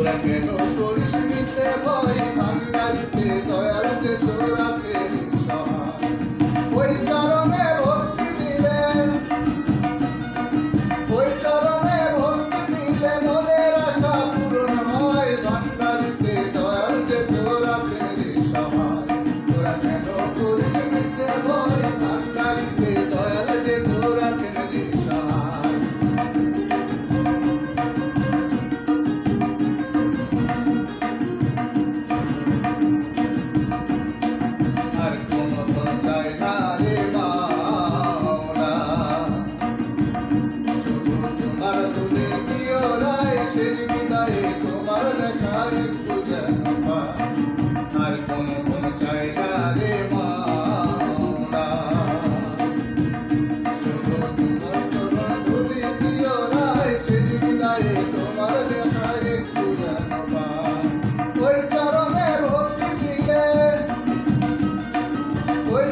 তোরা কেন করিস মিশে ভয় ভান্ডারিতে দয়াল যে তোর আছে সহায় ওই চরণে ভক্তি দিলে ওই চরণে ভক্তি দিলে মনের আশা পূরণ হয় ভান্ডারিতে দয়াল যে তোর আছে সহায় তোরা কেন করিস মিশে ভয় ভান্ডারিতে দয়াল যে তোর আছে সহায় তোমার দেখা একটু যেন আর কোন চাই না রে মাওলা শুধু তোমার চরণ ধুলি দিও রায় সেই হৃদয়ে তোমার দেখা একটু যেন ওই চরণে ভক্তি দিলে ওই